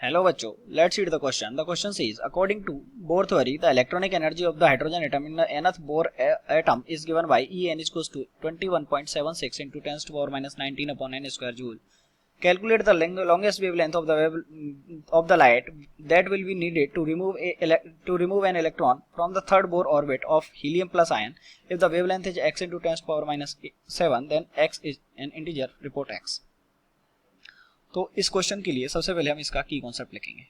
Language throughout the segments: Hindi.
Hello बच्चों, let's read the question. The question says, according to Bohr theory, the electronic energy of the hydrogen atom in the nth Bohr atom is given by En is equals to 21.76 into 10 to the power minus 19 upon n square joule. Calculate the longest wavelength of the light that will be needed to remove an electron from the third Bohr orbit of helium plus ion. If the wavelength is x into 10 to the power minus 7, then x is an integer. Report x. तो इस क्वेश्चन के लिए सबसे पहले हम इसका की कॉन्सेप्ट लिखेंगे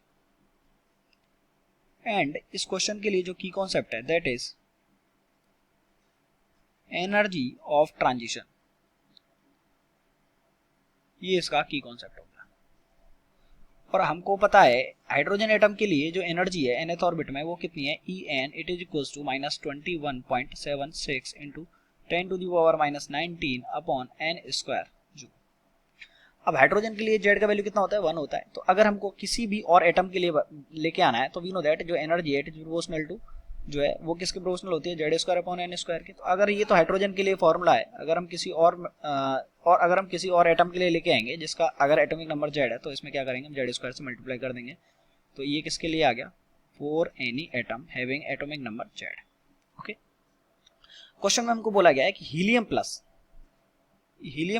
एंड इस क्वेश्चन के लिए जो की कॉन्सेप्ट है that is energy of transition. ये इसका की कॉन्सेप्ट होगा और हमको पता है हाइड्रोजन एटम के लिए जो एनर्जी है nth ऑर्बिट में वो कितनी है En it is equals to -21.76 into 10 to the power -19 upon n square. अब हाइड्रोजन के लिए जेड का वैल्यू कितना होता है 1 होता है। तो अगर हमको किसी भी और एटम के लिए लेके आना है तो वी नो दैट जो एनर्जी है इट इज प्रोपोर्शनल टू जो है वो किसके प्रोपोर्शनल होती है Z square upon N square के। तो अगर ये तो हाइड्रोजन के लिए फॉर्मूला है, अगर हम किसी और एटम के लिए लेके आएंगे जिसका अगर एटॉमिक नंबर जेड है तो इसमें क्या करेंगे हम जेड स्क्वायर से मल्टीप्लाई कर देंगे। तो ये किसके लिए आ गया for any atom having atomic number Z. Okay, question में हमको बोला गया है कि हीलियम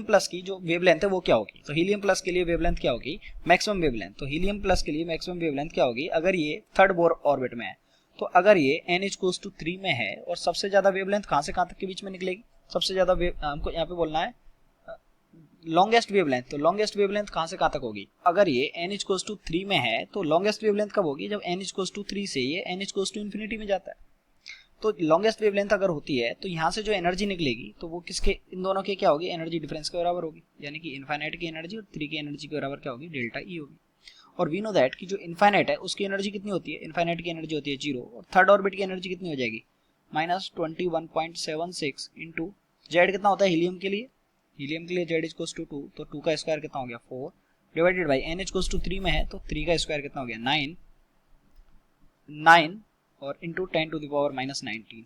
प्लस की जो वेवलेंथ है वो क्या होगी। तो हीलियम प्लस के लिए वेवलेंथ क्या होगी मैक्सिमम वेवलेंथ। तो हीलियम प्लस के लिए मैक्सिमम वेवलेंथ क्या होगी अगर ये थर्ड बोर ऑर्बिट में है। तो अगर ये n इक्वल्स टू 3 में है और सबसे ज्यादा वेवलेंथ कहां से कहां तक के बीच में निकलेगी, सबसे ज्यादा हमको यहाँ पे बोलना है लॉन्गेस्ट वेवलेंथ। तो लॉन्गेस्ट वेवलेंथ कहां से कहां तक होगी अगर ये n इक्वल्स टू 3 में है तो लॉन्गेस्ट वेवलेंथ कब होगी जब n इक्वल्स टू 3 से ये n इक्वल्स टू इन्फिनिटी में जाता है। तो लॉन्गेस्ट वेवलेंथ अगर होती है तो यहाँ से जो एनर्जी निकलेगी तो वो किसके इन दोनों के क्या होगी एनर्जी डिफरेंस के बराबर होगी, यानी कि इनफाइनाइट की एनर्जी और 3 की एनर्जी के बराबर क्या होगी डेल्टा ई होगी। और वी नो दैट कि जो इनफाइनाइट है उसकी एनर्जी कितनी होती है इनफाइनाइट की एनर्जी होती है 0 और थर्ड ऑर्बिट की एनर्जी कितनी हो जाएगी -21.76 इंटू जेड कितना होता है हीलियम के लिए जेड इक्वल्स टू 2 तो 2 का स्क्वायर कितना हो गया 4 divided by n equals to 3 में है तो 3 का स्क्वायर कितना हो गया 9 और into 10 to the power -19।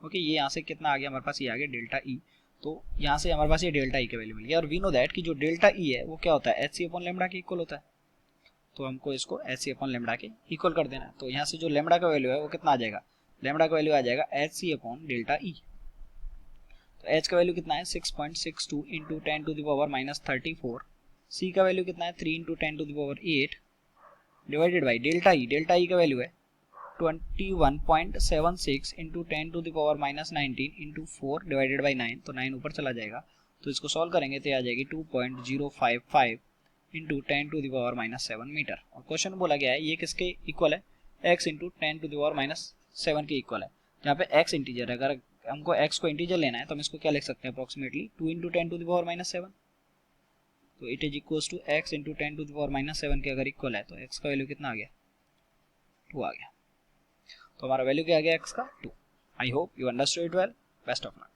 Okay, ये यहाँ से कितना आ गया हमारे पास ये आ गया डेल्टा ई। तो यहाँ से हमारे पास ये डेल्टा ई का वैल्यू मिल गया और वी नो दैट कि जो डेल्टा ई है वो क्या होता है एच सी अपॉन लेमडा के इक्वल होता है। तो हमको इसको एच सी अपॉन लेमडा के इक्वल कर देना है। तो यहाँ से जो लेमडा का वैल्यू है वो कितना आ जाएगा लेमडा का वैल्यू आ जाएगा H C upon delta E. तो एच का वैल्यू कितना है 6.62 into 10 to the power -34। C का वैल्यू कितना है 3 into 10 to the power 8 divided by delta E का वैल्यू है 21.76 into 10 to the power -19 into 4 divided by 9। तो 9 ऊपर चला जाएगा तो इसको सॉल्व करेंगे तो आ जाएगी 2.055 into 10 to the power -7 metre. और क्वेश्चन बोला गया है ये किसके इक्वल है x into 10 to the power -7 के इक्वल है। जहाँ पे x इंटीजर है, अगर हमको x को इंटीजर लेना है तो हम इसको क्या लिख सकते हैं approximately 2 into 10 to the power -7। तो it is equals to x into 10 to the power -7 के अगर इक्वल है तो x का वैल्यू कितना आ गया 2 आ गया। तो हमारा वैल्यू क्या आ गया x का 2। I hope you understood it well. Best of luck.